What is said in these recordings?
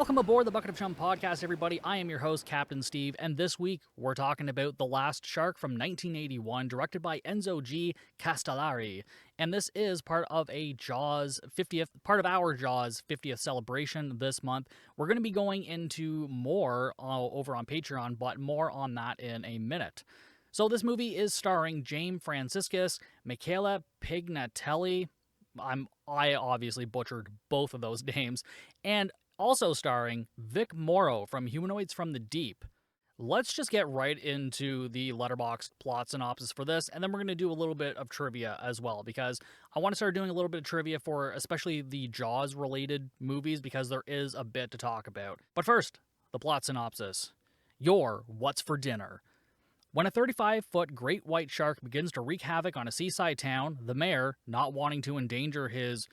Welcome aboard the Bucket of Chum podcast, everybody. I am your host, Captain Steve, and this week we're talking about The Last Shark from 1981, directed by Enzo G. Castellari. And this is part of our Jaws 50th celebration this month. We're going to be going into more over on Patreon, but more on that in a minute. So this movie is starring James Franciscus, Michaela Pignatelli. I obviously butchered both of those names, and also starring Vic Morrow from Humanoids from the Deep. Let's just get right into the Letterboxd plot synopsis for this, and then we're going to do a little bit of trivia as well, because I want to start doing a little bit of trivia for especially the Jaws-related movies, because there is a bit to talk about. But first, the plot synopsis. Your What's for Dinner. When a 35-foot great white shark begins to wreak havoc on a seaside town, the mayor, not wanting to endanger his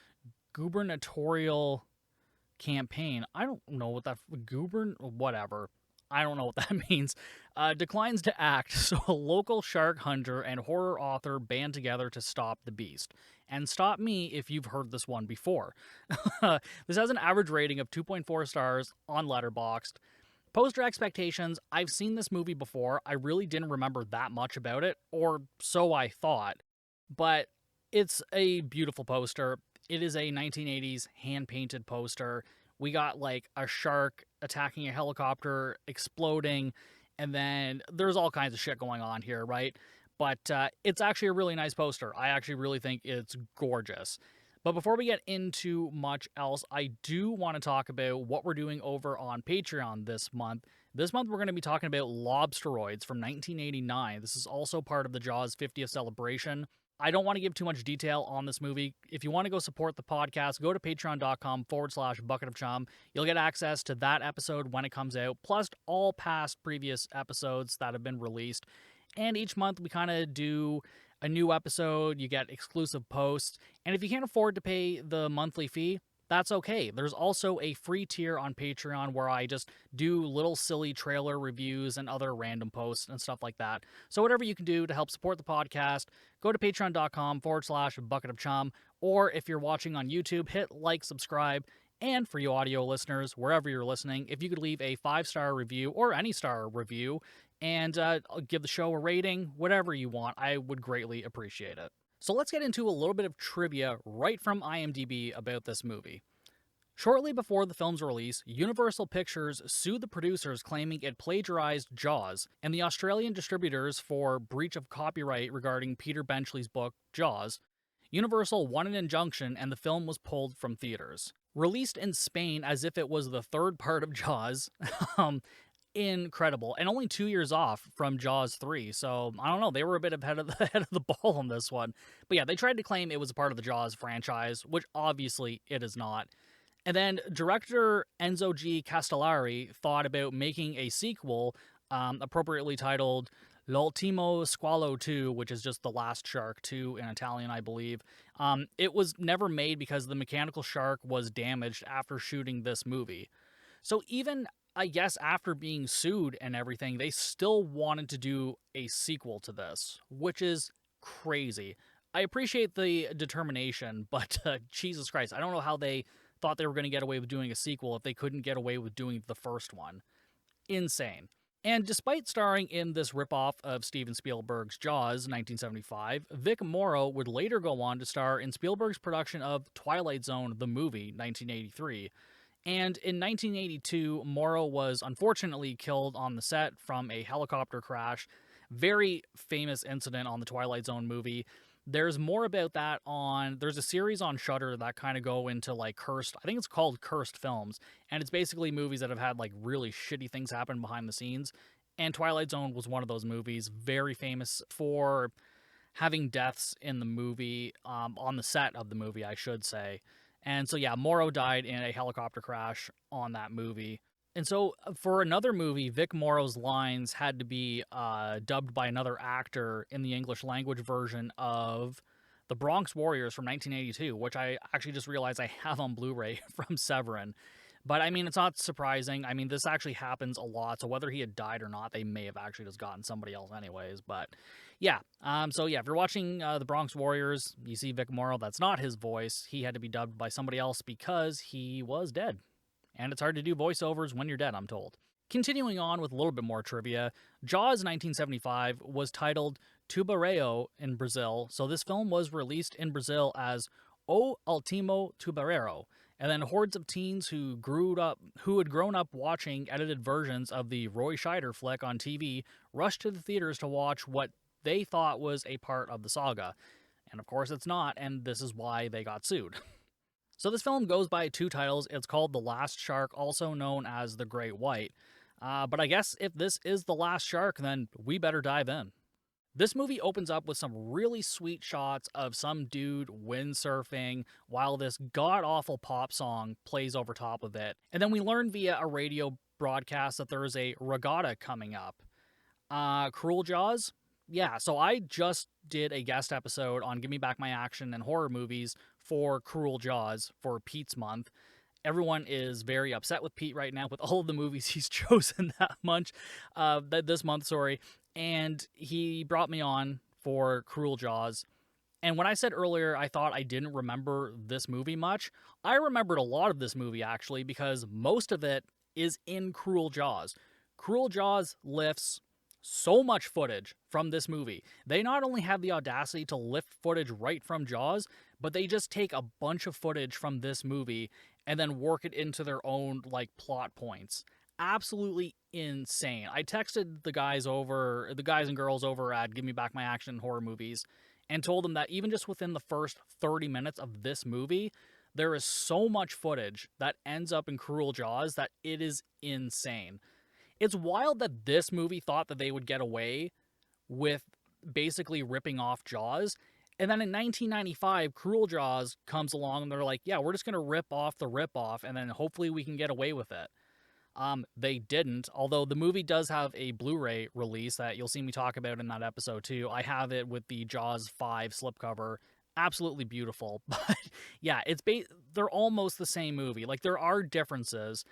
gubernatorial campaign, I don't know what that, whatever, I don't know what that means, declines to act, so a local shark hunter and horror author band together to stop the beast. And stop me if you've heard this one before. This has an average rating of 2.4 stars on Letterboxd. Poster expectations, I've seen this movie before. I really didn't remember that much about it, or so I thought, but it's a beautiful poster. It is a 1980s hand-painted poster. We got like a shark attacking a helicopter, exploding, and then there's all kinds of shit going on here, right? But it's actually a really nice poster. I actually really think it's gorgeous. But before we get into much else, I do want to talk about what we're doing over on Patreon this month. This month we're going to be talking about Lobsteroids from 1989. This is also part of the Jaws 50th celebration. I don't want to give too much detail on this movie. If you want to go support the podcast, go to patreon.com/bucketofchum. You'll get access to that episode when it comes out, plus all past previous episodes that have been released. And each month we kind of do a new episode. You get exclusive posts. And if you can't afford to pay the monthly fee, that's okay. There's also a free tier on Patreon where I just do little silly trailer reviews and other random posts and stuff like that. So whatever you can do to help support the podcast, go to patreon.com/bucketofchum. Or if you're watching on YouTube, hit like, subscribe. And for you audio listeners, wherever you're listening, if you could leave a 5-star review or any star review and give the show a rating, whatever you want, I would greatly appreciate it. So let's get into a little bit of trivia right from IMDb about this movie. Shortly before the film's release, Universal Pictures sued the producers claiming it plagiarized Jaws, and the Australian distributors for breach of copyright regarding Peter Benchley's book, Jaws. Universal won an injunction and the film was pulled from theaters. Released in Spain as if it was the third part of Jaws, incredible, and only 2 years off from Jaws 3, so I don't know, they were a bit ahead of the ball on this one. But yeah, they tried to claim it was a part of the Jaws franchise, which obviously it is not. And then director Enzo G. Castellari thought about making a sequel, appropriately titled L'ultimo squalo 2, which is just The Last Shark 2 in Italian, I believe. It was never made because the mechanical shark was damaged after shooting this movie. So even, I guess, after being sued and everything, they still wanted to do a sequel to this, which is crazy. I appreciate the determination, but Jesus Christ, I don't know how they thought they were going to get away with doing a sequel if they couldn't get away with doing the first one. Insane. And despite starring in this ripoff of Steven Spielberg's Jaws, 1975, Vic Morrow would later go on to star in Spielberg's production of Twilight Zone, the movie, 1983. And in 1982, Morrow was unfortunately killed on the set from a helicopter crash. Very famous incident on the Twilight Zone movie. There's more about that there's a series on Shudder that kind of go into like cursed, I think it's called Cursed Films, and it's basically movies that have had like really shitty things happen behind the scenes, and Twilight Zone was one of those movies, very famous for having deaths in the movie, on the set of the movie, I should say. And so yeah, Morrow died in a helicopter crash on that movie. And so for another movie, Vic Morrow's lines had to be dubbed by another actor in the English language version of The Bronx Warriors from 1982, which I actually just realized I have on Blu-ray from Severin. But I mean, it's not surprising. I mean, this actually happens a lot. So whether he had died or not, they may have actually just gotten somebody else anyways. But yeah. So yeah, if you're watching The Bronx Warriors, you see Vic Morrow. That's not his voice. He had to be dubbed by somebody else because he was dead. And it's hard to do voiceovers when you're dead, I'm told. Continuing on with a little bit more trivia, Jaws 1975 was titled Tubarão in Brazil, so this film was released in Brazil as O Último Tubarão, and then hordes of teens who had grown up watching edited versions of the Roy Scheider flick on TV rushed to the theaters to watch what they thought was a part of the saga. And of course it's not, and this is why they got sued. So this film goes by two titles. It's called The Last Shark, also known as The Great White. But I guess if this is the last shark, then we better dive in. This movie opens up with some really sweet shots of some dude windsurfing while this god-awful pop song plays over top of it. And then we learn via a radio broadcast that there is a regatta coming up. Cruel Jaws? Yeah, so I just did a guest episode on Give Me Back My Action and horror movies for Cruel Jaws for Pete's month. Everyone is very upset with Pete right now with all of the movies he's chosen this month, and he brought me on for Cruel Jaws. And when I said earlier I thought I didn't remember this movie much, I remembered a lot of this movie actually, because most of it is in Cruel Jaws. Cruel Jaws lifts so much footage from this movie. They not only have the audacity to lift footage right from Jaws, but they just take a bunch of footage from this movie and then work it into their own plot points. Absolutely insane. I texted the guys and girls over at Give Me Back My Action horror movies and told them that even just within the first 30 minutes of this movie, there is so much footage that ends up in Cruel Jaws that it is insane. It's wild that this movie thought that they would get away with basically ripping off Jaws. And then in 1995, Cruel Jaws comes along and they're like, yeah, we're just going to rip off the rip-off and then hopefully we can get away with it. They didn't, although the movie does have a Blu-ray release that you'll see me talk about in that episode too. I have it with the Jaws 5 slipcover. Absolutely beautiful. But yeah, they're almost the same movie. There are differences,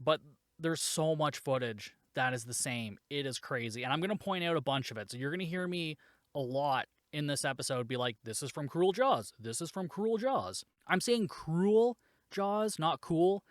but there's so much footage that is the same. It is crazy. And I'm going to point out a bunch of it. So you're going to hear me a lot in this episode be like, this is from Cruel Jaws. This is from Cruel Jaws. I'm saying Cruel Jaws, not cool.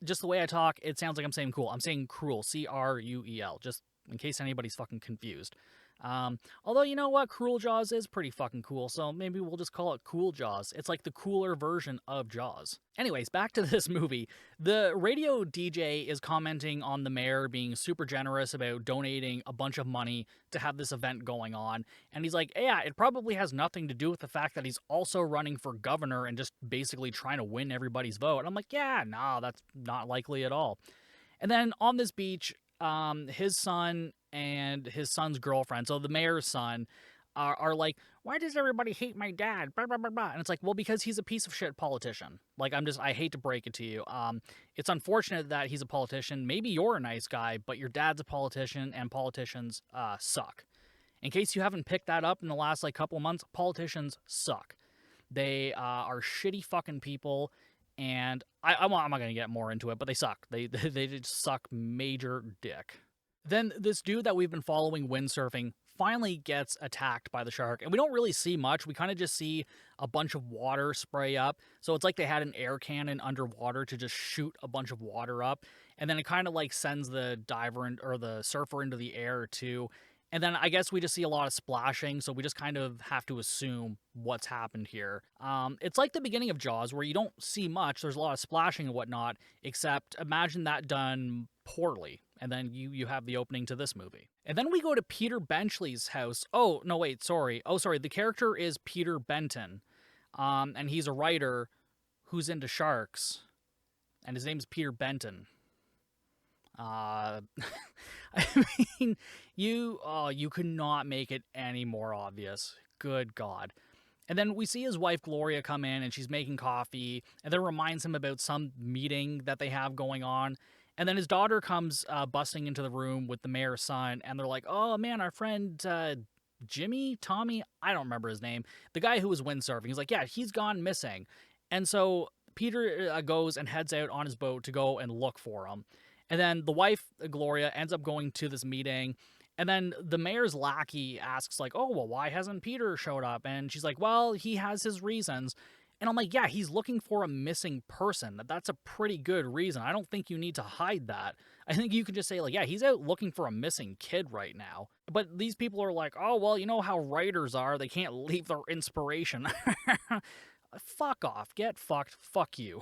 Just the way I talk, it sounds like I'm saying cool. I'm saying cruel, C-R-U-E-L, just in case anybody's fucking confused. Although, you know what? Cruel Jaws is pretty fucking cool, so maybe we'll just call it Cool Jaws. It's like the cooler version of Jaws. Anyways, back to this movie. The radio DJ is commenting on the mayor being super generous about donating a bunch of money to have this event going on, and he's like, yeah, it probably has nothing to do with the fact that he's also running for governor and just basically trying to win everybody's vote. And I'm like, yeah, no, that's not likely at all. And then on this beach, his son and his son's girlfriend, so the mayor's son, are like, why does everybody hate my dad? Blah, blah, blah, blah. And it's like, well, because he's a piece of shit politician. I hate to break it to you. It's unfortunate that he's a politician. Maybe you're a nice guy, but your dad's a politician, and politicians suck. In case you haven't picked that up in the last couple months, politicians suck. They are shitty fucking people. And I'm not going to get more into it, but they suck. They just suck major dick. Then this dude that we've been following windsurfing finally gets attacked by the shark. And we don't really see much. We kind of just see a bunch of water spray up. So it's like they had an air cannon underwater to just shoot a bunch of water up. And then it kind of sends the or the surfer into the air too. And then I guess we just see a lot of splashing, so we just kind of have to assume what's happened here. It's like the beginning of Jaws, where you don't see much. There's a lot of splashing and whatnot, except imagine that done poorly. And then you have the opening to this movie. And then we go to Peter Benchley's house. Oh, no, wait, sorry. Oh, sorry, the character is Peter Benton. And he's a writer who's into sharks. And his name's Peter Benton. I mean, you could not make it any more obvious. Good God. And then we see his wife Gloria come in and she's making coffee and then reminds him about some meeting that they have going on. And then his daughter comes busting into the room with the mayor's son, and they're like, oh man, our friend Tommy, I don't remember his name, the guy who was windsurfing. He's like, yeah, he's gone missing. And so Peter goes and heads out on his boat to go and look for him. And then the wife, Gloria, ends up going to this meeting. And then the mayor's lackey asks, oh, well, why hasn't Peter showed up? And she's like, well, he has his reasons. And I'm like, yeah, he's looking for a missing person. That's a pretty good reason. I don't think you need to hide that. I think you can just say, like, yeah, he's out looking for a missing kid right now. But these people are like, oh, well, you know how writers are. They can't leave their inspiration. Fuck off. Get fucked. Fuck you.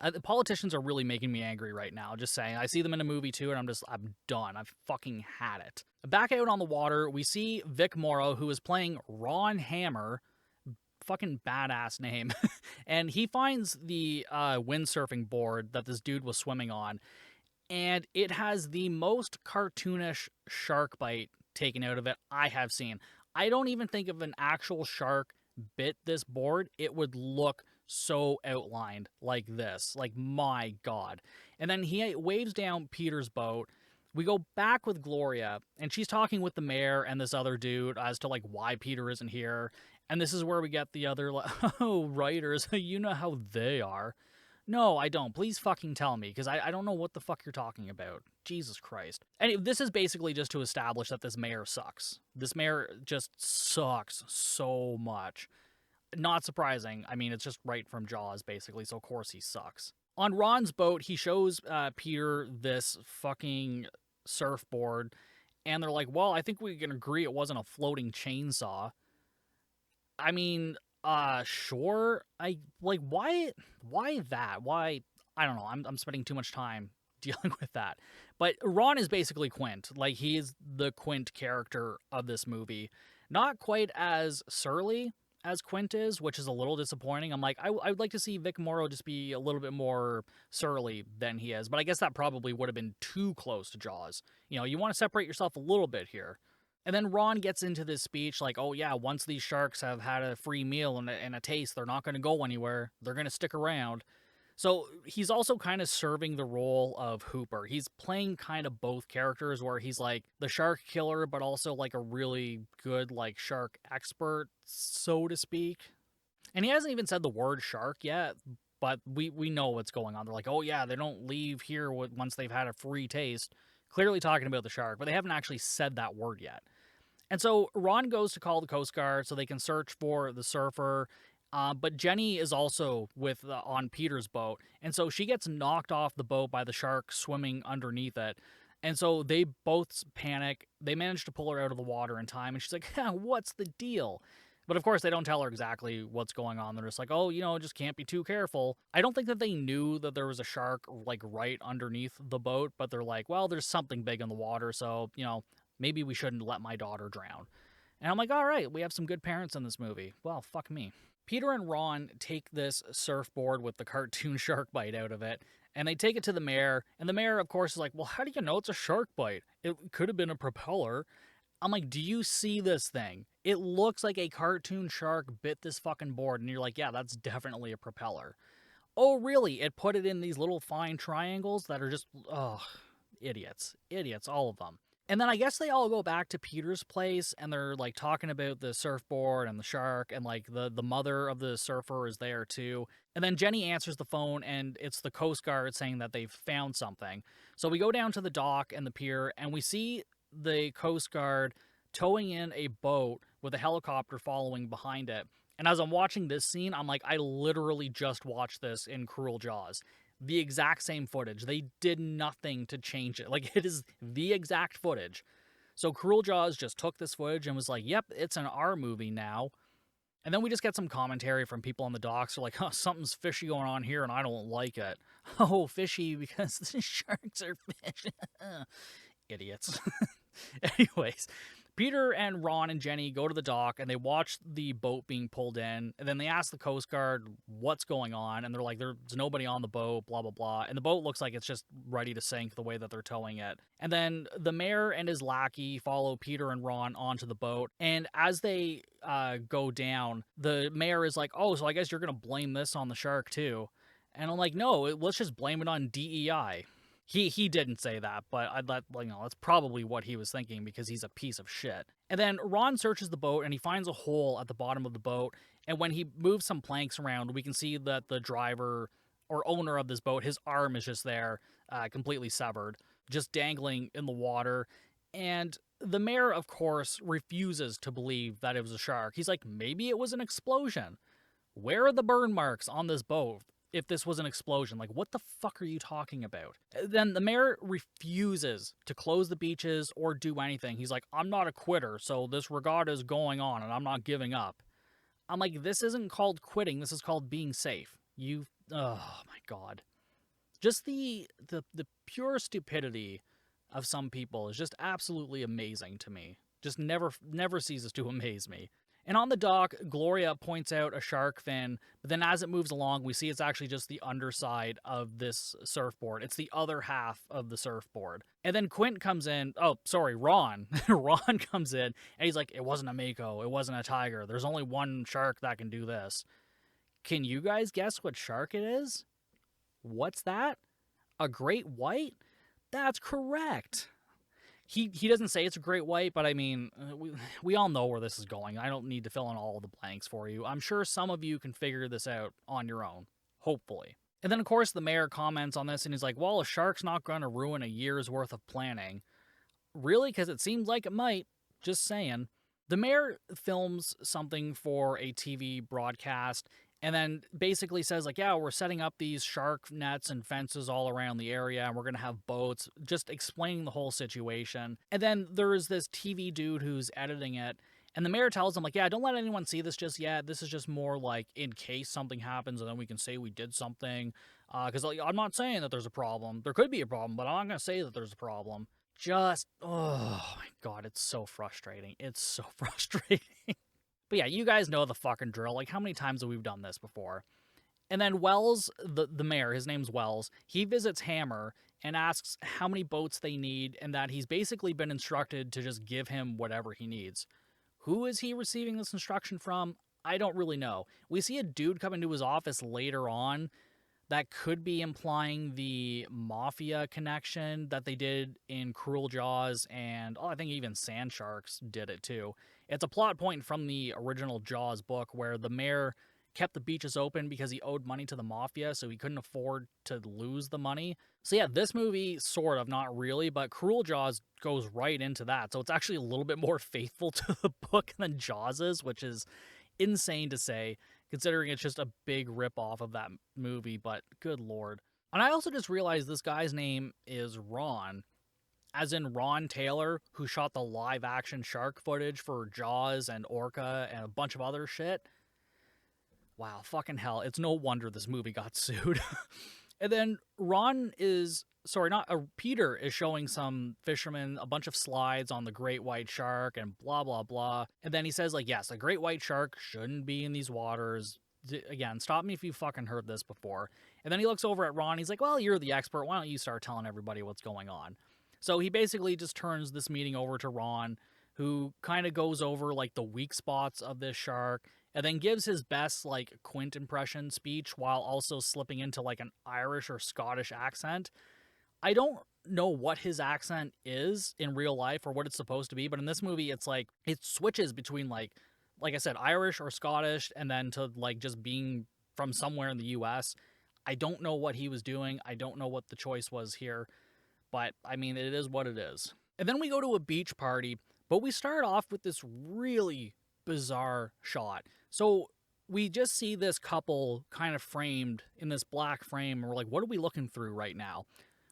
The politicians are really making me angry right now. Just saying. I see them in a movie too, and I'm done. I've fucking had it. Back out on the water, we see Vic Morrow, who is playing Ron Hammer. Fucking badass name. And he finds the windsurfing board that this dude was swimming on, and it has the most cartoonish shark bite taken out of it I have seen. I don't even think if an actual shark bit this board, it would look so outlined like this. Like, my God. And then he waves down Peter's boat. We go back with Gloria, and she's talking with the mayor and this other dude as to, like, why Peter isn't here. And this is where we get the other, like, oh, writers, you know how they are. No, I don't. Please fucking tell me, because I don't know what the fuck you're talking about. Jesus Christ. And this is basically just to establish that this mayor sucks. This mayor just sucks so much. Not surprising. I mean, it's just right from Jaws, basically, so of course he sucks. On Ron's boat, he shows Peter this fucking surfboard, and they're like, well, I think we can agree it wasn't a floating chainsaw. I mean, sure. Why that? Why? I don't know. I'm spending too much time dealing with that. But Ron is basically Quint. Like, he is the Quint character of this movie. Not quite as surly as Quint is, which is a little disappointing. I'm like, I would like to see Vic Morrow just be a little bit more surly than he is. But I guess that probably would have been too close to Jaws. You know, you want to separate yourself a little bit here. And then Ron gets into this speech like, oh yeah, once these sharks have had a free meal and a taste, they're not going to go anywhere. They're going to stick around. So he's also kind of serving the role of Hooper. He's playing kind of both characters, where he's like the shark killer, but also like a really good like shark expert, so to speak. And he hasn't even said the word shark yet, but we know what's going on. They're like, oh yeah, they don't leave here once they've had a free taste. Clearly talking about the shark, but they haven't actually said that word yet. And so Ron goes to call the Coast Guard so they can search for the surfer. But Jenny is also on Peter's boat, and so she gets knocked off the boat by the shark swimming underneath it. And so they both panic. They manage to pull her out of the water in time, and she's like, what's the deal? But of course, they don't tell her exactly what's going on. They're just like, oh, just can't be too careful. I don't think that they knew that there was a shark, like, right underneath the boat, but they're like, well, there's something big in the water, so, maybe we shouldn't let my daughter drown. And I'm like, all right, we have some good parents in this movie. Well, fuck me. Peter and Ron take this surfboard with the cartoon shark bite out of it, and they take it to the mayor, and the mayor, of course, is like, well, how do you know it's a shark bite? It could have been a propeller. I'm like, do you see this thing? It looks like a cartoon shark bit this fucking board, and you're like, yeah, that's definitely a propeller. Oh, really? It put it in these little fine triangles that are just, idiots. Idiots, all of them. And then I guess they all go back to Peter's place, and they're, like, talking about the surfboard and the shark, and, like, the mother of the surfer is there, too. And then Jenny answers the phone, and it's the Coast Guard saying that they've found something. So we go down to the dock and the pier, and we see the Coast Guard towing in a boat with a helicopter following behind it. And as I'm watching this scene, I'm like, I literally just watched this in Cruel Jaws. The exact same footage. They did nothing to change it. Like, it is the exact footage. So Cruel Jaws just took this footage and was like, yep, it's an R movie now. And then we just get some commentary from people on the docks. They're like, oh, something's fishy going on here and I don't like it. Oh, fishy because the sharks are fish. Idiots. Anyways, Peter and Ron and Jenny go to the dock, and they watch the boat being pulled in, and then they ask the Coast Guard what's going on, and they're like, there's nobody on the boat, blah, blah, blah, and the boat looks like it's just ready to sink the way that they're towing it. And then the mayor and his lackey follow Peter and Ron onto the boat, and as they go down, the mayor is like, oh, so I guess you're going to blame this on the shark too. And I'm like, no, let's just blame it on DEI. He didn't say that, but that's probably what he was thinking because he's a piece of shit. And then Ron searches the boat and he finds a hole at the bottom of the boat. And when he moves some planks around, we can see that the driver or owner of this boat, his arm is just there, completely severed, just dangling in the water. And the mayor, of course, refuses to believe that it was a shark. He's like, maybe it was an explosion. Where are the burn marks on this boat if this was an explosion? Like, what the fuck are you talking about? Then the mayor refuses to close the beaches or do anything. He's like, I'm not a quitter, so this regatta is going on and I'm not giving up. I'm like, this isn't called quitting. This is called being safe. Oh my God. Just the pure stupidity of some people is just absolutely amazing to me. Just never ceases to amaze me. And on the dock, Gloria points out a shark fin, but then as it moves along, we see it's actually just the underside of this surfboard. It's the other half of the surfboard. And then Quint comes in. Oh, sorry, Ron. Ron comes in, and he's like, it wasn't a mako. It wasn't a tiger. There's only one shark that can do this. Can you guys guess what shark it is? What's that? A great white? That's correct. He doesn't say it's a great white, but I mean, we all know where this is going. I don't need to fill in all the blanks for you. I'm sure some of you can figure this out on your own, hopefully. And then, of course, the mayor comments on this, and he's like, well, a shark's not going to ruin a year's worth of planning. Really? Because it seems like it might. Just saying. The mayor films something for a TV broadcast, and then basically says, like, yeah, we're setting up these shark nets and fences all around the area, and we're going to have boats, just explaining the whole situation. And then there is this TV dude who's editing it, and the mayor tells him, like, yeah, don't let anyone see this just yet. This is just more like in case something happens, and then we can say we did something. Because I'm not saying that there's a problem. There could be a problem, but I'm not going to say that there's a problem. Just, oh my God, it's so frustrating. It's so frustrating. But yeah, you guys know the fucking drill. Like, how many times have we done this before? And then Wells, the mayor, his name's Wells, he visits Hammer and asks how many boats they need, and that he's basically been instructed to just give him whatever he needs. Who is he receiving this instruction from? I don't really know. We see a dude come into his office later on that could be implying the mafia connection that they did in Cruel Jaws, and I think even Sand Sharks did it too. It's a plot point from the original Jaws book where the mayor kept the beaches open because he owed money to the mafia, so he couldn't afford to lose the money. So yeah, this movie, sort of, not really, but Cruel Jaws goes right into that. So it's actually a little bit more faithful to the book than Jaws is, which is insane to say, considering it's just a big rip-off of that movie, but good lord. And I also just realized this guy's name is Ron, as in Ron Taylor, who shot the live-action shark footage for Jaws and Orca and a bunch of other shit. Wow, fucking hell. It's no wonder this movie got sued. And then Peter is showing some fishermen a bunch of slides on the great white shark and blah, blah, blah. And then he says, like, yes, a great white shark shouldn't be in these waters. Again, stop me if you fucking heard this before. And then he looks over at Ron. He's like, well, you're the expert. Why don't you start telling everybody what's going on? So he basically just turns this meeting over to Ron, who kind of goes over, like, the weak spots of this shark, and then gives his best, like, Quint impression speech while also slipping into, like, an Irish or Scottish accent. I don't know what his accent is in real life or what it's supposed to be, but in this movie, it's like, it switches between, like I said, Irish or Scottish, and then to, like, just being from somewhere in the U.S. I don't know what he was doing. I don't know what the choice was here, but, I mean, it is what it is. And then we go to a beach party, but we start off with this really bizarre shot. So we just see this couple kind of framed in this black frame, and we're like, what are we looking through right now?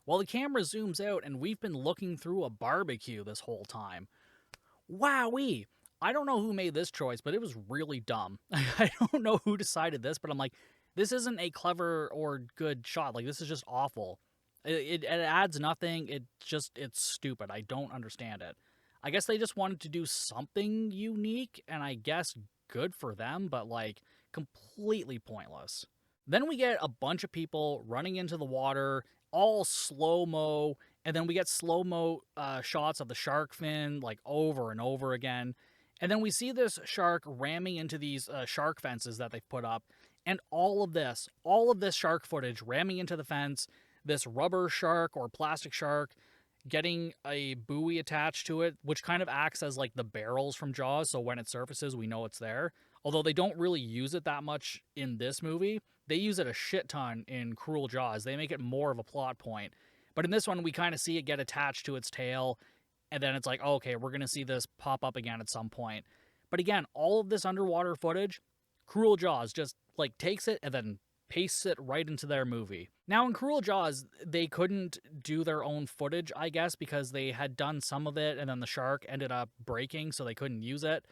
Well, the camera zooms out, and we've been looking through a barbecue this whole time. Wowee! I don't know who made this choice, but it was really dumb. I don't know who decided this, but I'm like, this isn't a clever or good shot. Like, this is just awful. It adds nothing. It's stupid. I don't understand it. I guess they just wanted to do something unique, and I guess good for them, but, like, completely pointless. Then we get a bunch of people running into the water, all slow-mo, and then we get slow-mo shots of the shark fin, like, over and over again. And then we see this shark ramming into these shark fences that they've put up, and all of this shark footage ramming into the fence, this rubber shark or plastic shark getting a buoy attached to it, which kind of acts as, like, the barrels from Jaws, so when it surfaces, we know it's there. Although they don't really use it that much in this movie. They use it a shit ton in Cruel Jaws. They make it more of a plot point. But in this one, we kind of see it get attached to its tail, and then it's like, oh, okay, we're going to see this pop up again at some point. But again, all of this underwater footage, Cruel Jaws, just, like takes it and then pastes it right into their movie. Now in Cruel Jaws, they couldn't do their own footage, I guess, because they had done some of it and then the shark ended up breaking, so they couldn't use it.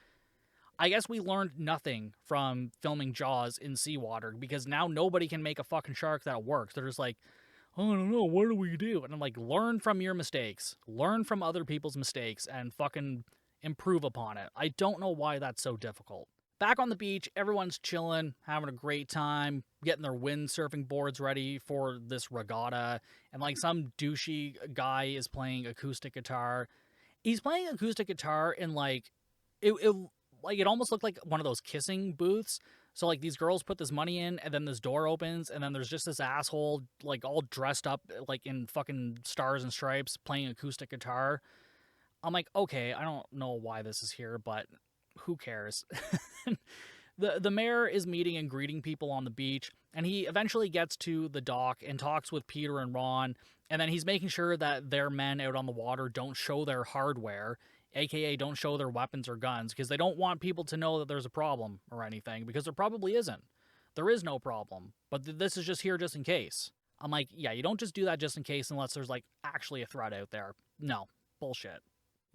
I guess we learned nothing from filming Jaws in seawater, because now nobody can make a fucking shark that works. They're just like, oh, I don't know, what do we do? And I'm like, learn from your mistakes. Learn from other people's mistakes and fucking improve upon it. I don't know why that's so difficult. Back on the beach, everyone's chilling, having a great time, getting their windsurfing boards ready for this regatta, and like some douchey guy is playing acoustic guitar. He's playing acoustic guitar in like it almost looked like one of those kissing booths. So like these girls put this money in, and then this door opens, and then there's just this asshole like all dressed up like in fucking stars and stripes playing acoustic guitar. I'm like, okay, I don't know why this is here, but who cares? The mayor is meeting and greeting people on the beach, and he eventually gets to the dock and talks with Peter and Ron, and then he's making sure that their men out on the water don't show their hardware, aka don't show their weapons or guns, because they don't want people to know that there's a problem or anything, because there probably isn't. There is no problem, but this is just here just in case. I'm like, yeah, you don't just do that just in case unless there's like actually a threat out there. No, bullshit.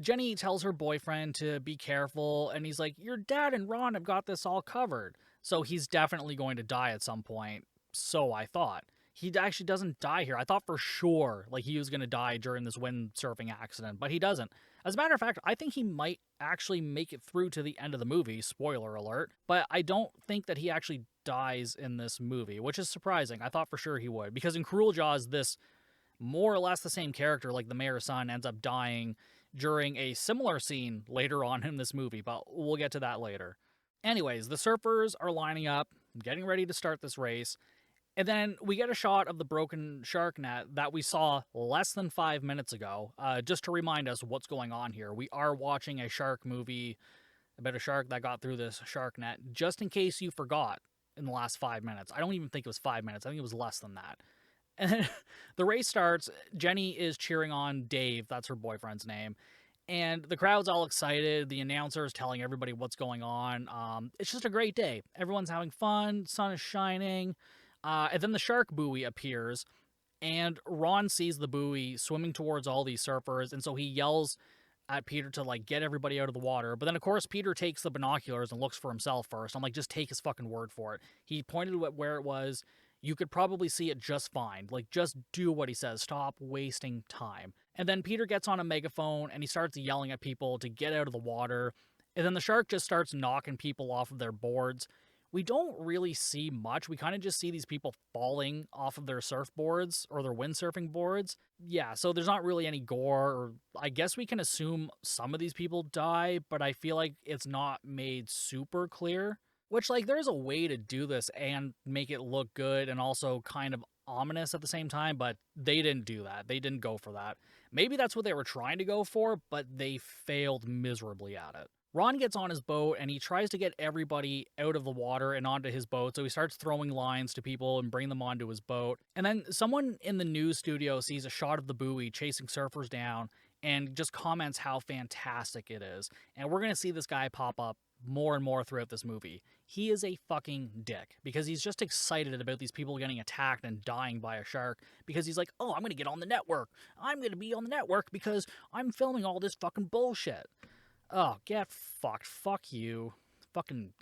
Jenny tells her boyfriend to be careful, and he's like, your dad and Ron have got this all covered. So he's definitely going to die at some point. So I thought. He actually doesn't die here. I thought for sure like he was going to die during this windsurfing accident, but he doesn't. As a matter of fact, I think he might actually make it through to the end of the movie, spoiler alert, but I don't think that he actually dies in this movie, which is surprising. I thought for sure he would, because in Cruel Jaws, this more or less the same character, like the mayor's son, ends up dying during a similar scene later on in this movie, but we'll get to that later. Anyways, the surfers are lining up, getting ready to start this race, and then we get a shot of the broken shark net that we saw less than 5 minutes ago, just to remind us what's going on here. We are watching a shark movie about a shark that got through this shark net, just in case you forgot in the last 5 minutes. I don't even think it was 5 minutes. I think it was less than that. And then the race starts. Jenny is cheering on Dave. That's her boyfriend's name. And the crowd's all excited. The announcer is telling everybody what's going on. It's just a great day. Everyone's having fun. Sun is shining. And then the shark buoy appears. And Ron sees the buoy swimming towards all these surfers. And so he yells at Peter to, like, get everybody out of the water. But then, of course, Peter takes the binoculars and looks for himself first. I'm like, just take his fucking word for it. He pointed at where it was. You could probably see it just fine. Like, just do what he says. Stop wasting time. And then Peter gets on a megaphone and he starts yelling at people to get out of the water. And then the shark just starts knocking people off of their boards. We don't really see much. We kind of just see these people falling off of their surfboards or their windsurfing boards. Yeah, so there's not really any gore. Or I guess we can assume some of these people die, but I feel like it's not made super clear. Which, like, there's a way to do this and make it look good and also kind of ominous at the same time, but they didn't do that. They didn't go for that. Maybe that's what they were trying to go for, but they failed miserably at it. Ron gets on his boat and he tries to get everybody out of the water and onto his boat, so he starts throwing lines to people and bring them onto his boat. And then someone in the news studio sees a shot of the buoy chasing surfers down and just comments how fantastic it is. And we're going to see this guy pop up more and more throughout this movie. He is a fucking dick because he's just excited about these people getting attacked and dying by a shark because he's like, oh, I'm going to get on the network. I'm going to be on the network because I'm filming all this fucking bullshit. Oh, get fucked. Fuck you. Fucking,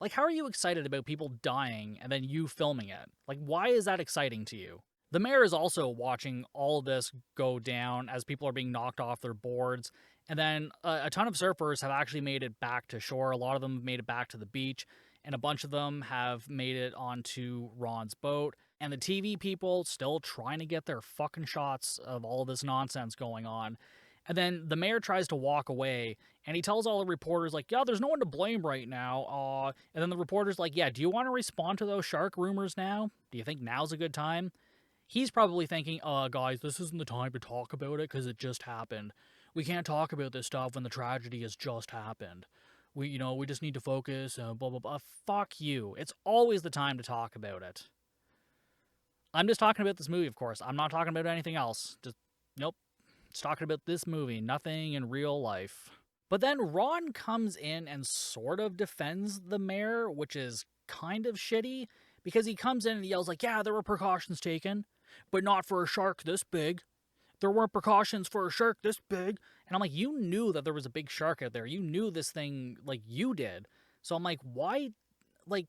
Like, how are you excited about people dying and then you filming it? Like, why is that exciting to you? The mayor is also watching all of this go down as people are being knocked off their boards. And then a ton of surfers have actually made it back to shore. A lot of them have made it back to the beach. And a bunch of them have made it onto Ron's boat. And the TV people still trying to get their fucking shots of all of this nonsense going on. And then the mayor tries to walk away. And he tells all the reporters, like, yeah, there's no one to blame right now. And then the reporter's like, yeah, do you want to respond to those shark rumors now? Do you think now's a good time? He's probably thinking, guys, this isn't the time to talk about it because it just happened. We can't talk about this stuff when the tragedy has just happened. We just need to focus, blah, blah, blah. Fuck you. It's always the time to talk about it. I'm just talking about this movie, of course. I'm not talking about anything else. Nope. Just talking about this movie. Nothing in real life. But then Ron comes in and sort of defends the mayor, which is kind of shitty, because he comes in and he yells like, yeah, there were precautions taken, but not for a shark this big. There weren't precautions for a shark this big. And I'm like, you knew that there was a big shark out there. You knew this thing like you did. So I'm like, why, like,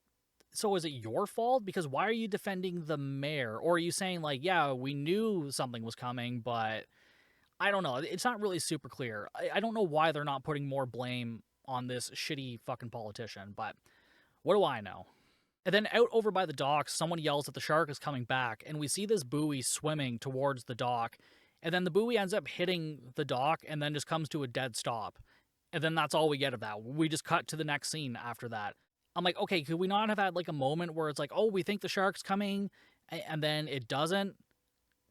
so is it your fault? Because why are you defending the mayor? Or are you saying like, yeah, we knew something was coming, but I don't know. It's not really super clear. I don't know why they're not putting more blame on this shitty fucking politician, but what do I know? And then out over by the docks, someone yells that the shark is coming back, and we see this buoy swimming towards the dock, and then the buoy ends up hitting the dock and then just comes to a dead stop. And then that's all we get of that. We just cut to the next scene after that. I'm like, okay, could we not have had like a moment where it's like, oh, we think the shark's coming, and then it doesn't?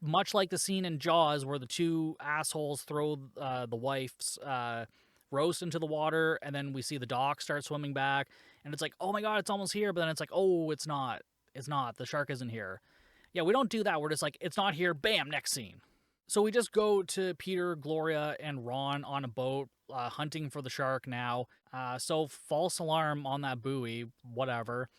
Much like the scene in Jaws where the two assholes throw the wife's roast into the water, and then we see the dock start swimming back, and it's like, oh my god, it's almost here, but then it's like, oh, it's not. It's not. The shark isn't here. Yeah, we don't do that. We're just like, it's not here, bam, next scene. So we just go to Peter, Gloria, and Ron on a boat, hunting for the shark now. So false alarm on that buoy, whatever.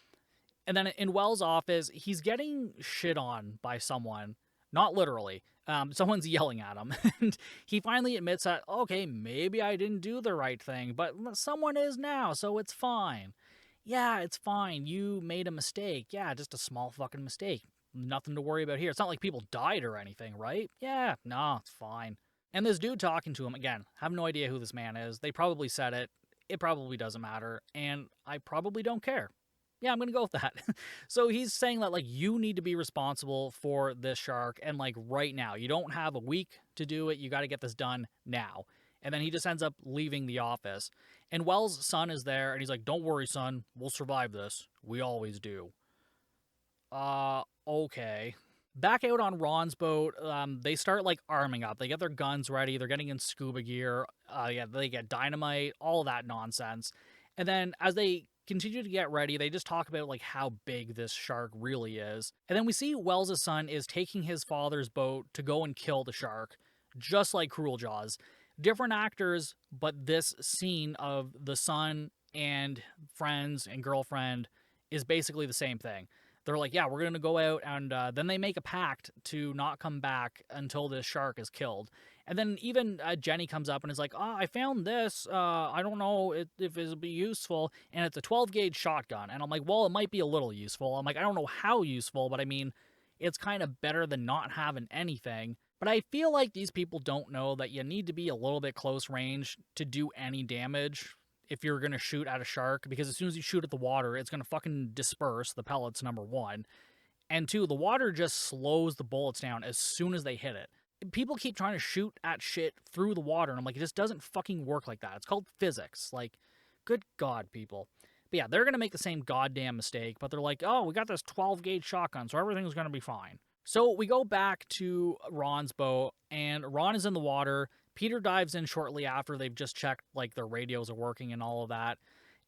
And then in Wells' office, he's getting shit on by someone. Not literally. Someone's yelling at him. And he finally admits that, okay, maybe I didn't do the right thing, but someone is now, so it's fine. Yeah, it's fine. You made a mistake. Yeah, just a small fucking mistake. Nothing to worry about here. It's not like people died or anything, right? Yeah, no, it's fine. And this dude talking to him, again, have no idea who this man is. They probably said it. It probably doesn't matter. And I probably don't care. Yeah, I'm going to go with that. So he's saying that, like, you need to be responsible for this shark, and, like, right now. You don't have a week to do it. You got to get this done now. And then he just ends up leaving the office. And Wells' son is there, and he's like, don't worry, son. We'll survive this. We always do. Okay. Back out on Ron's boat, they start, like, arming up. They get their guns ready. They're getting in scuba gear. Yeah, they get dynamite, all of that nonsense. And then as they continue to get ready, they just talk about, like, how big this shark really is. And then we see Wells' son is taking his father's boat to go and kill the shark, just like Cruel Jaws. Different actors, but this scene of the son and friends and girlfriend is basically the same thing. They're like, yeah, we're going to go out, and then they make a pact to not come back until this shark is killed. And then even Jenny comes up and is like, oh, I found this. I don't know if it'll be useful. And it's a 12-gauge shotgun. And I'm like, well, it might be a little useful. I'm like, I don't know how useful, but I mean, it's kind of better than not having anything. But I feel like these people don't know that you need to be a little bit close range to do any damage if you're going to shoot at a shark, because as soon as you shoot at the water, it's going to fucking disperse the pellets, number one. And two, the water just slows the bullets down as soon as they hit it. People keep trying to shoot at shit through the water, and I'm like, it just doesn't fucking work like that. It's called physics. Like, good God, people. But yeah, they're going to make the same goddamn mistake, but they're like, oh, we got this 12-gauge shotgun, so everything's going to be fine. So we go back to Ron's boat, and Ron is in the water. Peter dives in shortly after they've just checked, like, their radios are working and all of that.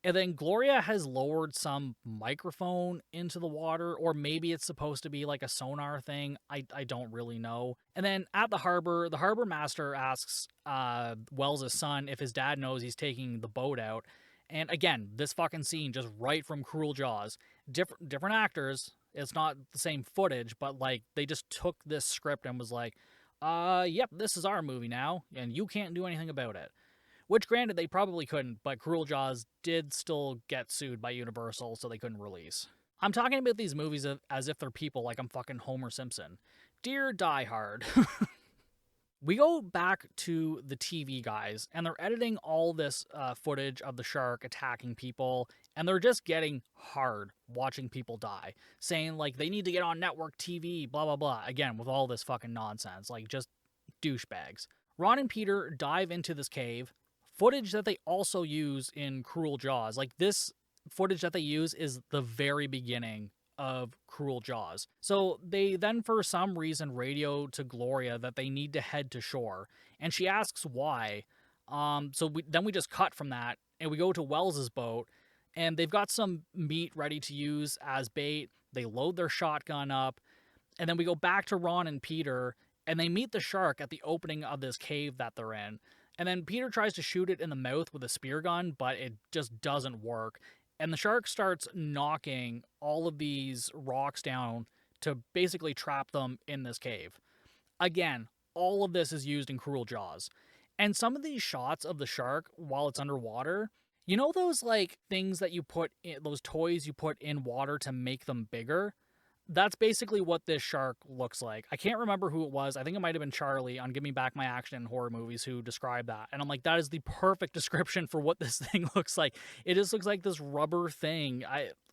And then Gloria has lowered some microphone into the water, or maybe it's supposed to be like a sonar thing. I don't really know. And then at the harbor master asks Wells' son if his dad knows he's taking the boat out. And again, this fucking scene just right from Cruel Jaws. Different actors. It's not the same footage, but, like, they just took this script and was like, yep, this is our movie now, and you can't do anything about it. Which, granted, they probably couldn't, but Cruel Jaws did still get sued by Universal, so they couldn't release. I'm talking about these movies as if they're people, like I'm fucking Homer Simpson. Dear Die Hard. We go back to the TV guys, and they're editing all this footage of the shark attacking people, and they're just getting hard watching people die, saying, like, they need to get on network TV, blah, blah, blah. Again, with all this fucking nonsense, like, just douchebags. Ron and Peter dive into this cave, footage that they also use in Cruel Jaws. Like, this footage that they use is the very beginning of Cruel Jaws. So they then, for some reason, radio to Gloria that they need to head to shore, and she asks why. So we just cut from that, and we go to Wells's boat, and they've got some meat ready to use as bait. They load their shotgun up, and then we go back to Ron and Peter, and they meet the shark at the opening of this cave that they're in. And then Peter tries to shoot it in the mouth with a spear gun, but it just doesn't work. And the shark starts knocking all of these rocks down to basically trap them in this cave. Again, all of this is used in Cruel Jaws. And some of these shots of the shark while it's underwater, you know those like things that you put in, those toys you put in water to make them bigger? That's basically what this shark looks like. I can't remember who it was. I think it might have been Charlie on Give Me Back My Action and Horror Movies who described that. And I'm like, that is the perfect description for what this thing looks like. It just looks like this rubber thing.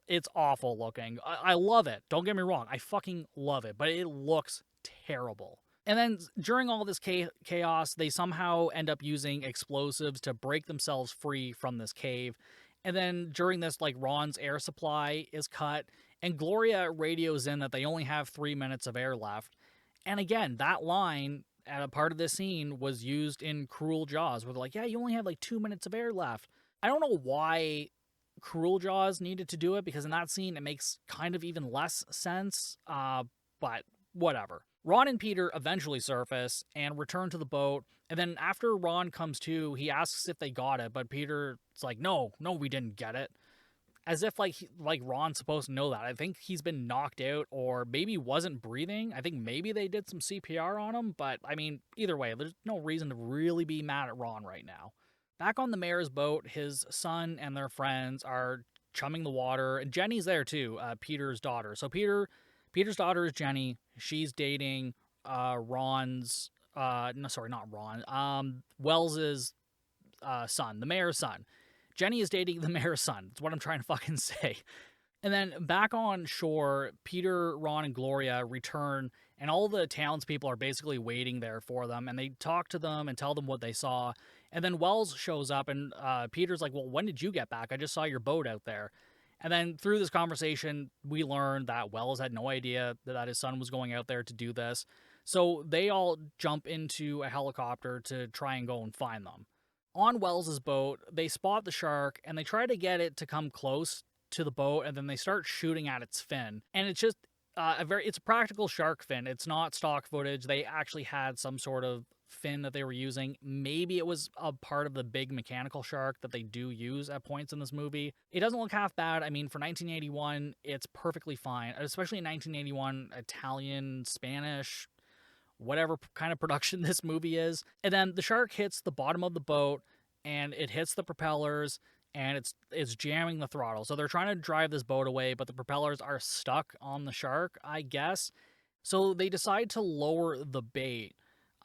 It's awful looking. I love it. Don't get me wrong. I fucking love it. But it looks terrible. And then during all this chaos, they somehow end up using explosives to break themselves free from this cave. And then during this, like, Ron's air supply is cut, and Gloria radios in that they only have 3 minutes of air left. And again, that line at a part of this scene was used in Cruel Jaws, where they're like, yeah, you only have like 2 minutes of air left. I don't know why Cruel Jaws needed to do it, because in that scene it makes kind of even less sense, but whatever. Ron and Peter eventually surface and return to the boat, and then after Ron comes to, he asks if they got it, but Peter's like, no, we didn't get it. As if like Ron's supposed to know that. I think he's been knocked out, or maybe wasn't breathing. I think maybe they did some CPR on him, but I mean, either way, there's no reason to really be mad at Ron right now. Back on the mayor's boat, his son and their friends are chumming the water, and Jenny's there too, Peter's daughter. So Peter's daughter is Jenny. She's dating Ron's no, sorry, not Ron. Wells's son, the mayor's son. Jenny is dating the mayor's son. That's what I'm trying to fucking say. And then back on shore, Peter, Ron, and Gloria return, and all the townspeople are basically waiting there for them, and they talk to them and tell them what they saw. And then Wells shows up, and Peter's like, well, when did you get back? I just saw your boat out there. And then through this conversation, we learn that Wells had no idea that his son was going out there to do this. So they all jump into a helicopter to try and go and find them. On Wells's boat, they spot the shark, and they try to get it to come close to the boat, and then they start shooting at its fin. And it's just it's a practical shark fin. It's not stock footage. They actually had some sort of fin that they were using. Maybe it was a part of the big mechanical shark that they do use at points in this movie. It doesn't look half bad. I mean, for 1981, it's perfectly fine, especially in 1981, Italian, Spanish, whatever kind of production this movie is. And then the shark hits the bottom of the boat, and it hits the propellers, and it's jamming the throttle. So they're trying to drive this boat away, but the propellers are stuck on the shark, I guess. So they decide to lower the bait.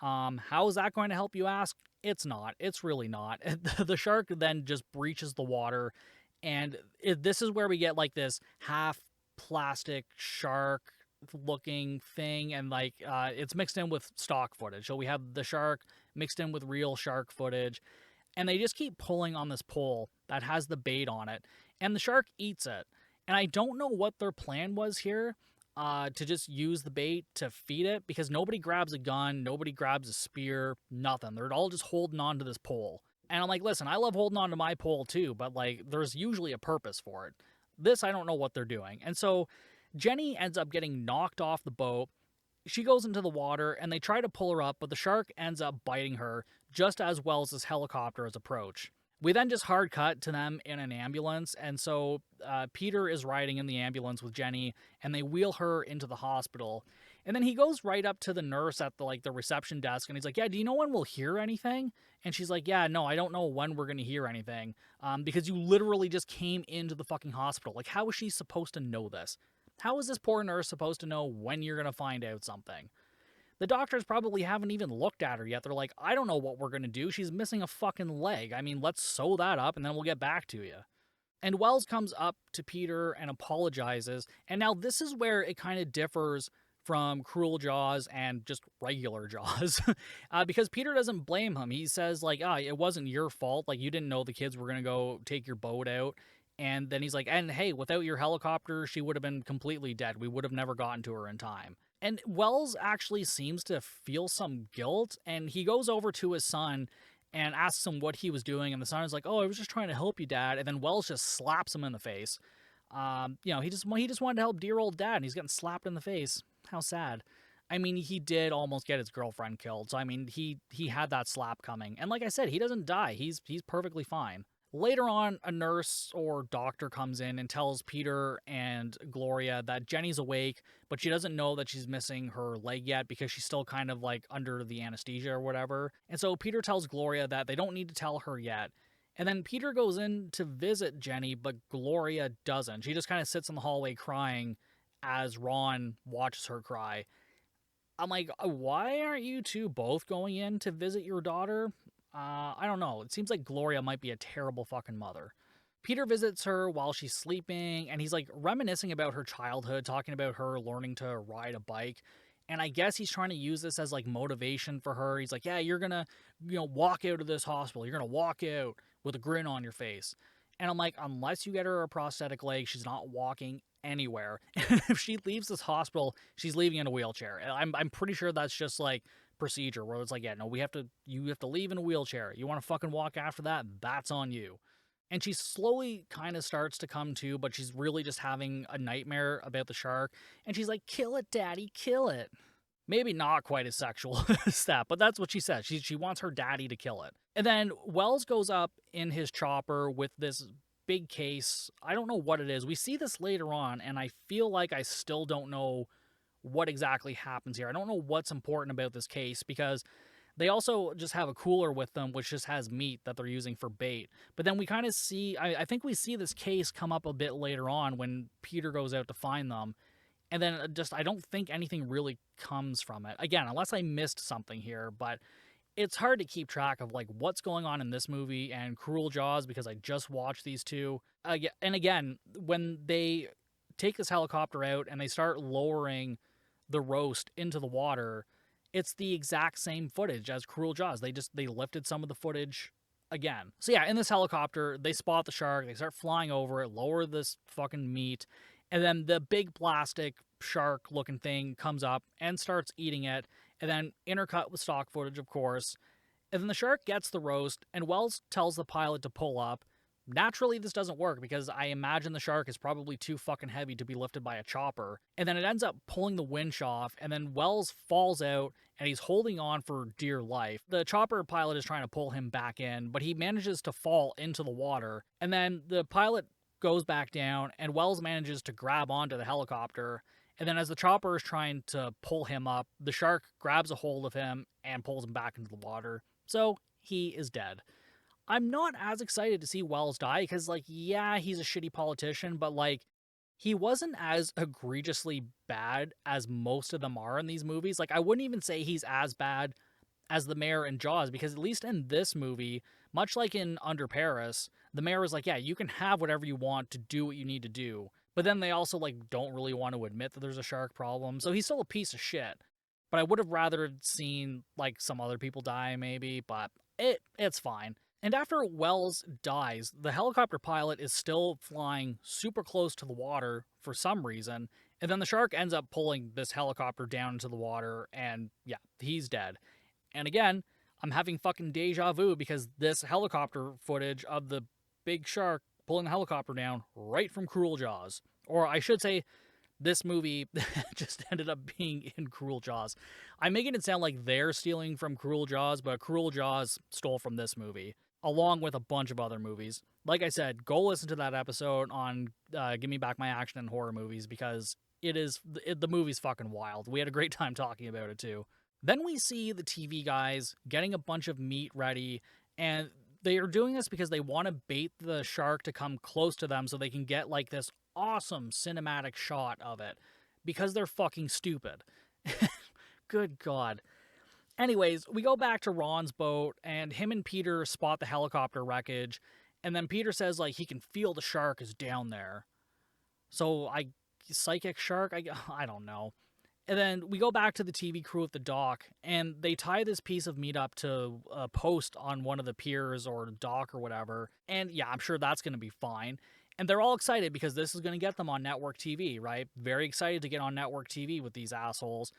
How is that going to help, you ask? It's not. It's really not. The shark then just breaches the water, and this is where we get like this half plastic shark looking thing, and like it's mixed in with stock footage. So we have the shark mixed in with real shark footage, and they just keep pulling on this pole that has the bait on it, and the shark eats it. And I don't know what their plan was here, to just use the bait to feed it, because nobody grabs a gun, nobody grabs a spear, nothing. They're all just holding on to this pole. And I'm like, listen, I love holding on to my pole too, but like there's usually a purpose for it. This, I don't know what they're doing. And so Jenny ends up getting knocked off the boat. She goes into the water, and they try to pull her up, but the shark ends up biting her just as Wells' helicopter is approached. We then just hard cut to them in an ambulance, and so Peter is riding in the ambulance with Jenny, and they wheel her into the hospital. And then he goes right up to the nurse at the reception desk, and he's like, yeah, do you know when we'll hear anything? And she's like, yeah, no, I don't know when we're going to hear anything, because you literally just came into the fucking hospital. Like, how is she supposed to know this? How is this poor nurse supposed to know when you're going to find out something? The doctors probably haven't even looked at her yet. They're like, I don't know what we're going to do. She's missing a fucking leg. I mean, let's sew that up, and then we'll get back to you. And Wells comes up to Peter and apologizes. And now this is where it kind of differs from Cruel Jaws and just regular Jaws. Because Peter doesn't blame him. He says, like, it wasn't your fault. Like, you didn't know the kids were going to go take your boat out. And then he's like, and hey, without your helicopter, she would have been completely dead. We would have never gotten to her in time. And Wells actually seems to feel some guilt, and he goes over to his son and asks him what he was doing, and the son is like, oh, I was just trying to help you, Dad. And then Wells just slaps him in the face. He just wanted to help dear old Dad, and he's getting slapped in the face. How sad. I mean, he did almost get his girlfriend killed. So I mean, he had that slap coming. And like I said, he doesn't die. He's perfectly fine. Later on, a nurse or doctor comes in and tells Peter and Gloria that Jenny's awake, but she doesn't know that she's missing her leg yet because she's still kind of like under the anesthesia or whatever. And so Peter tells Gloria that they don't need to tell her yet. And then Peter goes in to visit Jenny, but Gloria doesn't. She just kind of sits in the hallway crying as Ron watches her cry. I'm like, why aren't you two both going in to visit your daughter? I don't know. It seems like Gloria might be a terrible fucking mother. Peter visits her while she's sleeping, and he's like reminiscing about her childhood, talking about her learning to ride a bike. And I guess he's trying to use this as like motivation for her. He's like, yeah, you're gonna, walk out of this hospital. You're gonna walk out with a grin on your face. And I'm like, unless you get her a prosthetic leg, she's not walking anywhere. And if she leaves this hospital, she's leaving in a wheelchair. And I'm pretty sure that's just like procedure where it's like, yeah, no, you have to leave in a wheelchair. You want to fucking walk after that? That's on you. And she slowly kind of starts to come to, but she's really just having a nightmare about the shark. And she's like, kill it, daddy, kill it. Maybe not quite as sexual as that, but that's what she says. She wants her daddy to kill it. And then Wells goes up in his chopper with this big case. I don't know what it is. We see this later on, and I feel like I still don't know what exactly happens here. I don't know what's important about this case because they also just have a cooler with them, which just has meat that they're using for bait. But then we kind of see, I think we see this case come up a bit later on when Peter goes out to find them. And then I don't think anything really comes from it. Again, unless I missed something here, but it's hard to keep track of like what's going on in this movie and Cruel Jaws because I just watched these two. And again, when they take this helicopter out and they start lowering the roast into the water, it's the exact same footage as Cruel Jaws. They lifted some of the footage again. So yeah, in this helicopter, they spot the shark, they start flying over it, lower this fucking meat, and then the big plastic shark looking thing comes up and starts eating it, and then intercut with stock footage, of course. And then the shark gets the roast, and Wells tells the pilot to pull up. Naturally, this doesn't work because I imagine the shark is probably too fucking heavy to be lifted by a chopper. And then it ends up pulling the winch off, and then Wells falls out, and he's holding on for dear life. The chopper pilot is trying to pull him back in, but he manages to fall into the water. And then the pilot goes back down, and Wells manages to grab onto the helicopter. And then as the chopper is trying to pull him up, the shark grabs a hold of him and pulls him back into the water. So he is dead. I'm not as excited to see Wells die because, like, yeah, he's a shitty politician, but, like, he wasn't as egregiously bad as most of them are in these movies. Like, I wouldn't even say he's as bad as the mayor in Jaws, because at least in this movie, much like in Under Paris, the mayor is like, yeah, you can have whatever you want to do what you need to do. But then they also, like, don't really want to admit that there's a shark problem. So he's still a piece of shit. But I would have rather seen, like, some other people die, maybe. But it's fine. And after Wells dies, the helicopter pilot is still flying super close to the water for some reason. And then the shark ends up pulling this helicopter down into the water. And yeah, he's dead. And again, I'm having fucking deja vu because this helicopter footage of the big shark pulling the helicopter down right from Cruel Jaws. Or I should say, this movie just ended up being in Cruel Jaws. I'm making it sound like they're stealing from Cruel Jaws, but Cruel Jaws stole from this movie, along with a bunch of other movies. Like I said, go listen to that episode on Give Me Back My Action and Horror Movies, because the movie's fucking wild. We had a great time talking about it, too. Then we see the TV guys getting a bunch of meat ready, and they are doing this because they want to bait the shark to come close to them so they can get, like, this awesome cinematic shot of it, because they're fucking stupid. Good God. Anyways, we go back to Ron's boat, and him and Peter spot the helicopter wreckage, and then Peter says, like, he can feel the shark is down there. So, psychic shark? I don't know. And then we go back to the TV crew at the dock, and they tie this piece of meat up to a post on one of the piers or dock or whatever. And yeah, I'm sure that's going to be fine. And they're all excited because this is going to get them on network TV, right? Very excited to get on network TV with these assholes.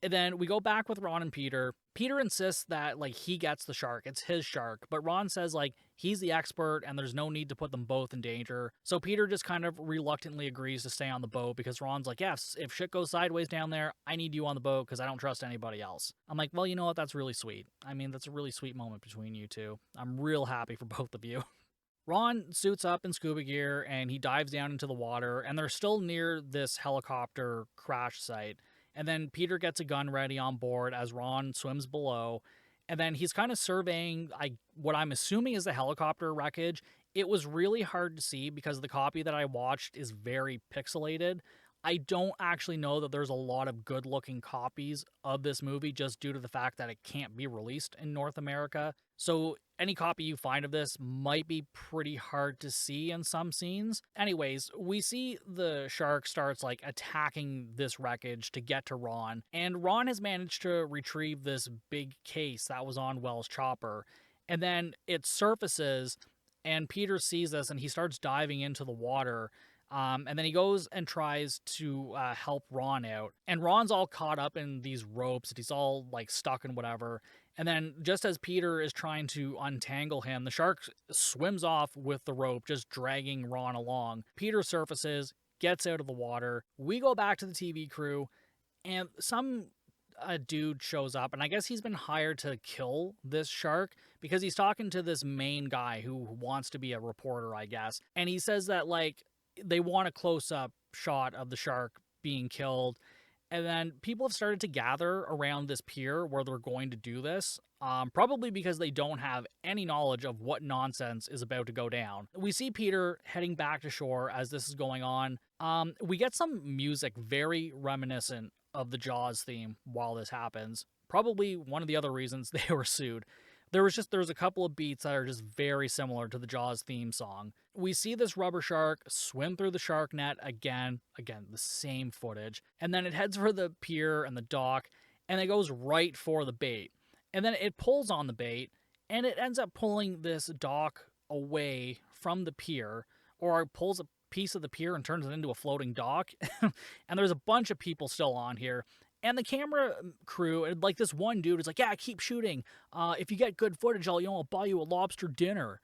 And then we go back with Ron and Peter. Peter insists that, like, he gets the shark. It's his shark. But Ron says, like, he's the expert and there's no need to put them both in danger. So Peter just kind of reluctantly agrees to stay on the boat because Ron's like, yeah, if shit goes sideways down there, I need you on the boat because I don't trust anybody else. I'm like, well, you know what? That's really sweet. I mean, that's a really sweet moment between you two. I'm real happy for both of you. Ron suits up in scuba gear and he dives down into the water, and they're still near this helicopter crash site. And then Peter gets a gun ready on board as Ron swims below. And then he's kind of surveying what I'm assuming is the helicopter wreckage. It was really hard to see because the copy that I watched is very pixelated. I don't actually know that there's a lot of good-looking copies of this movie just due to the fact that it can't be released in North America. So any copy you find of this might be pretty hard to see in some scenes. Anyways, we see the shark starts like attacking this wreckage to get to Ron, and Ron has managed to retrieve this big case that was on Wells' chopper. And then it surfaces, and Peter sees this and he starts diving into the water. And then he goes and tries to help Ron out. And Ron's all caught up in these ropes. He's all like stuck in whatever. And then just as Peter is trying to untangle him, the shark swims off with the rope, just dragging Ron along. Peter surfaces, gets out of the water. We go back to the TV crew, and some dude shows up, and I guess he's been hired to kill this shark because he's talking to this main guy who wants to be a reporter, I guess. And he says that, like, they want a close-up shot of the shark being killed. And then people have started to gather around this pier where they're going to do this, probably because they don't have any knowledge of what nonsense is about to go down. We see Peter heading back to shore as this is going on. We get some music very reminiscent of the Jaws theme while this happens. Probably one of the other reasons they were sued. There's a couple of beats that are just very similar to the Jaws theme song. We see this rubber shark swim through the shark net again, the same footage, and then it heads for the pier and the dock, and it goes right for the bait. And then it pulls on the bait, and it ends up pulling this dock away from the pier, or it pulls a piece of the pier and turns it into a floating dock. And there's a bunch of people still on here. And the camera crew, like this one dude is like, yeah, keep shooting. If you get good footage, I'll buy you a lobster dinner.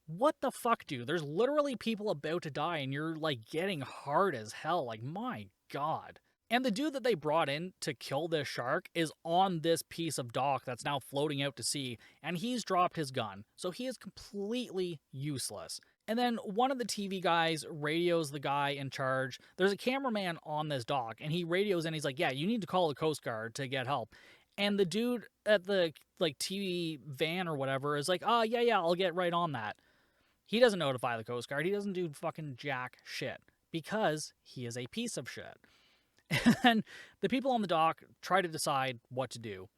What the fuck, dude? There's literally people about to die and you're like getting hard as hell. Like, my God. And the dude that they brought in to kill this shark is on this piece of dock that's now floating out to sea, and he's dropped his gun. So he is completely useless. And then one of the TV guys radios the guy in charge. There's a cameraman on this dock, and he radios and he's like, yeah, you need to call the Coast Guard to get help. And the dude at the like TV van or whatever is like, oh, yeah, I'll get right on that. He doesn't notify the Coast Guard. He doesn't do fucking jack shit because he is a piece of shit. And the people on the dock try to decide what to do.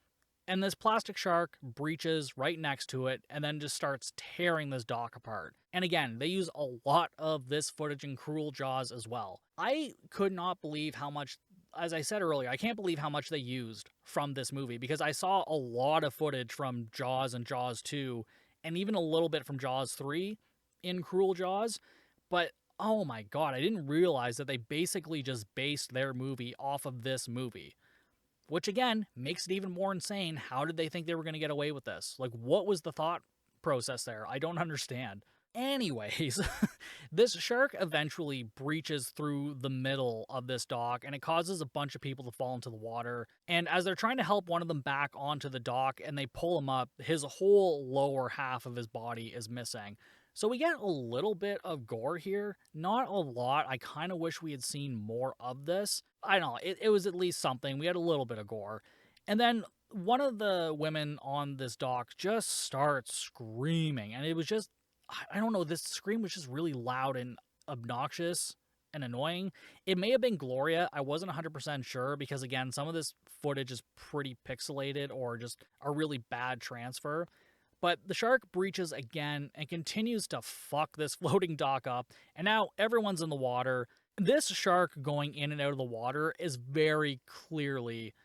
And this plastic shark breaches right next to it and then just starts tearing this dock apart. And again, they use a lot of this footage in Cruel Jaws as well. I could not believe how much, as I said earlier, I can't believe how much they used from this movie because I saw a lot of footage from Jaws and Jaws 2 and even a little bit from Jaws 3 in Cruel Jaws. But oh my God, I didn't realize that they basically just based their movie off of this movie. Which, again, makes it even more insane. How did they think they were going to get away with this? Like, what was the thought process there? I don't understand. Anyways, this shark eventually breaches through the middle of this dock, and it causes a bunch of people to fall into the water. And as they're trying to help one of them back onto the dock, and they pull him up, his whole lower half of his body is missing. So we get a little bit of gore here. Not a lot. I kind of wish we had seen more of this. I don't know. It was at least something. We had a little bit of gore. And then one of the women on this dock just starts screaming. And it was just, I don't know, this scream was just really loud and obnoxious and annoying. It may have been Gloria. I wasn't 100% sure because, again, some of this footage is pretty pixelated or just a really bad transfer. But the shark breaches again and continues to fuck this floating dock up. And now everyone's in the water. This shark going in and out of the water is very clearly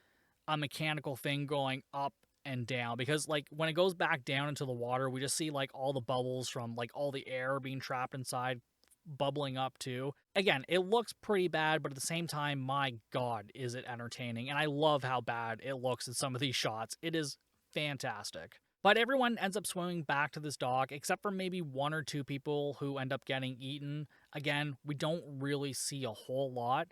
a mechanical thing going up and down. Because, like, when it goes back down into the water, we just see, like, all the bubbles from, like, all the air being trapped inside bubbling up too. Again, it looks pretty bad, but at the same time, my God, is it entertaining. And I love how bad it looks in some of these shots. It is fantastic. But everyone ends up swimming back to this dock, except for maybe one or two people who end up getting eaten. Again, we don't really see a whole lot.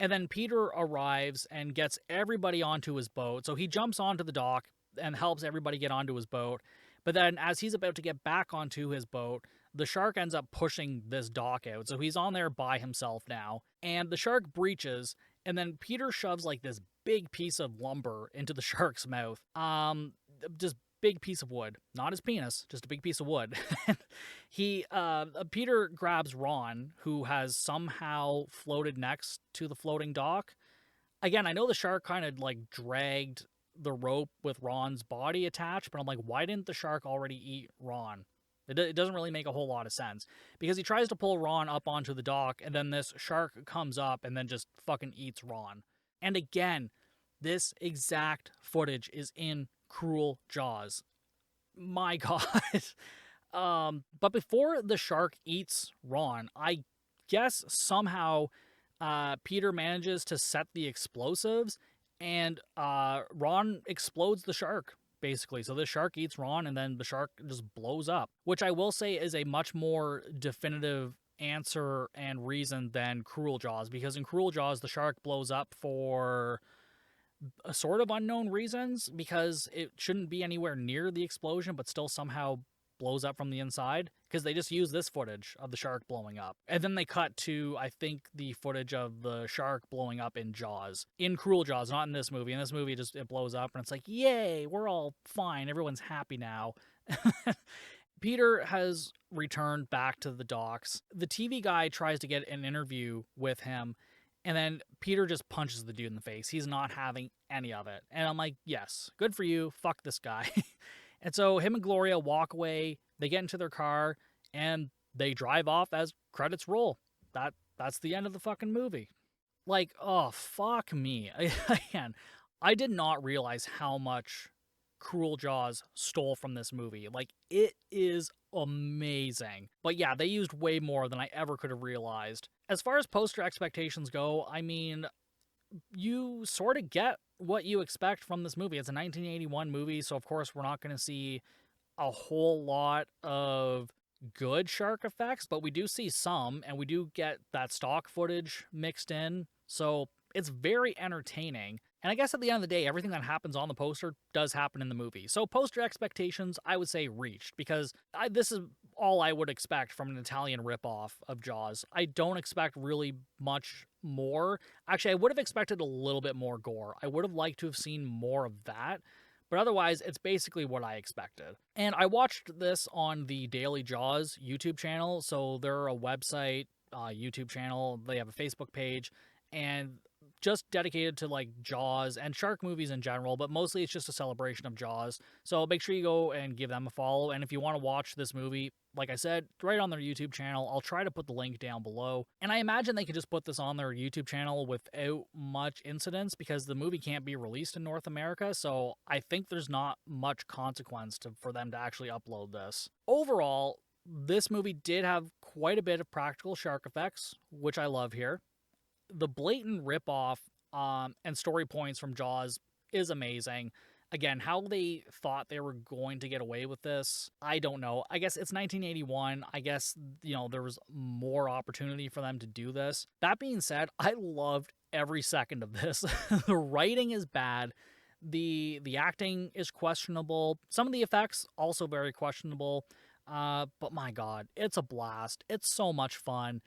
And then Peter arrives and gets everybody onto his boat. So he jumps onto the dock and helps everybody get onto his boat. But then as he's about to get back onto his boat, the shark ends up pushing this dock out. So he's on there by himself now. And the shark breaches, and then Peter shoves like this big piece of lumber into the shark's mouth. Just big piece of wood, not his penis, just a big piece of wood. Peter grabs Ron, who has somehow floated next to the floating dock. Again, I know the shark kind of like dragged the rope with Ron's body attached, but I'm like, why didn't the shark already eat Ron? It doesn't really make a whole lot of sense, because he tries to pull Ron up onto the dock, and then this shark comes up and then just fucking eats Ron. And again, this exact footage is in Cruel Jaws. My God. But before the shark eats Ron, I guess somehow Peter manages to set the explosives, and Ron explodes the shark, basically. So the shark eats Ron, and then the shark just blows up, which I will say is a much more definitive answer and reason than Cruel Jaws, because in Cruel Jaws, the shark blows up for a sort of unknown reasons, because it shouldn't be anywhere near the explosion, but still somehow blows up from the inside, because they just use this footage of the shark blowing up. And then they cut to, I think, the footage of the shark blowing up in Jaws. In Cruel Jaws, not in this movie. In this movie, it blows up, and it's like, yay, we're all fine. Everyone's happy now. Peter has returned back to the docks. The TV guy tries to get an interview with him, and then Peter just punches the dude in the face. He's not having any of it. And I'm like, yes, good for you. Fuck this guy. And so him and Gloria walk away. They get into their car, and they drive off as credits roll. That's the end of the fucking movie. Like, oh, fuck me. Again, I did not realize how much Cruel Jaws stole from this movie. Like, it is amazing. But yeah, they used way more than I ever could have realized. As far as poster expectations go, I mean, you sort of get what you expect from this movie. It's a 1981 movie, so of course we're not going to see a whole lot of good shark effects, but we do see some, and we do get that stock footage mixed in, so it's very entertaining. And I guess at the end of the day, everything that happens on the poster does happen in the movie. So poster expectations, I would say, reached, because this is all I would expect from an Italian ripoff of Jaws. I don't expect really much more. Actually, I would have expected a little bit more gore. I would have liked to have seen more of that. But otherwise, it's basically what I expected. And I watched this on the Daily Jaws YouTube channel. So they're a website, YouTube channel. They have a Facebook page, and just dedicated to like Jaws and shark movies in general, but mostly it's just a celebration of Jaws. So make sure you go and give them a follow. And if you want to watch this movie, like I said, right on their YouTube channel, I'll try to put the link down below. And I imagine they could just put this on their YouTube channel without much incidence, because the movie can't be released in North America. So I think there's not much consequence for them to actually upload this. Overall, this movie did have quite a bit of practical shark effects, which I love here. The blatant ripoff and story points from Jaws is amazing. Again, how they thought they were going to get away with this, I don't know. I guess it's 1981. I guess, there was more opportunity for them to do this. That being said, I loved every second of this. The writing is bad. The acting is questionable. Some of the effects also very questionable. But my God, it's a blast. It's so much fun.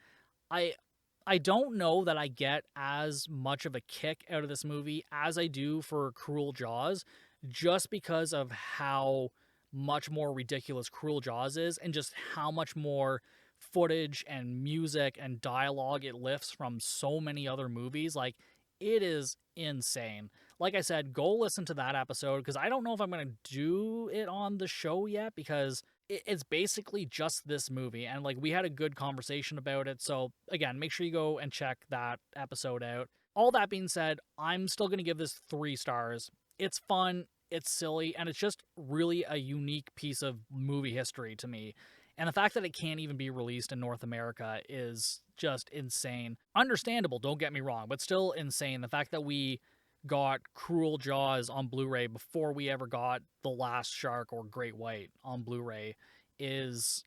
I don't know that I get as much of a kick out of this movie as I do for Cruel Jaws, just because of how much more ridiculous Cruel Jaws is, and just how much more footage and music and dialogue it lifts from so many other movies. Like, it is insane. Like I said, go listen to that episode, because I don't know if I'm going to do it on the show yet, because it's basically just this movie, and like we had a good conversation about it. So again, make sure you go and check that episode out. All that being said, I'm still going to give this 3 stars. It's fun, it's silly, and it's just really a unique piece of movie history to me. And the fact that it can't even be released in North America is just insane. Understandable, don't get me wrong, but still insane. The fact that we got Cruel Jaws on Blu-ray before we ever got The Last Shark or Great White on Blu-ray is,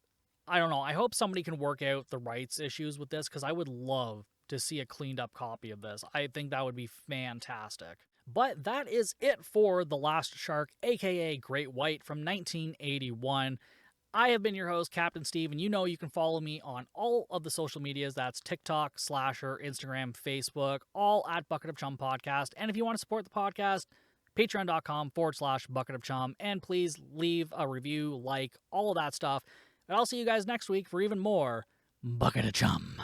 I don't know. I hope somebody can work out the rights issues with this, because I would love to see a cleaned up copy of this. I think that would be fantastic. But that is it for The Last Shark, aka Great White, from 1981. I have been your host, Captain Steve, and you know you can follow me on all of the social medias. That's TikTok, Slasher, Instagram, Facebook, all at Bucket of Chum Podcast. And if you want to support the podcast, patreon.com/Bucket of Chum. And please leave a review, like, all of that stuff. And I'll see you guys next week for even more Bucket of Chum.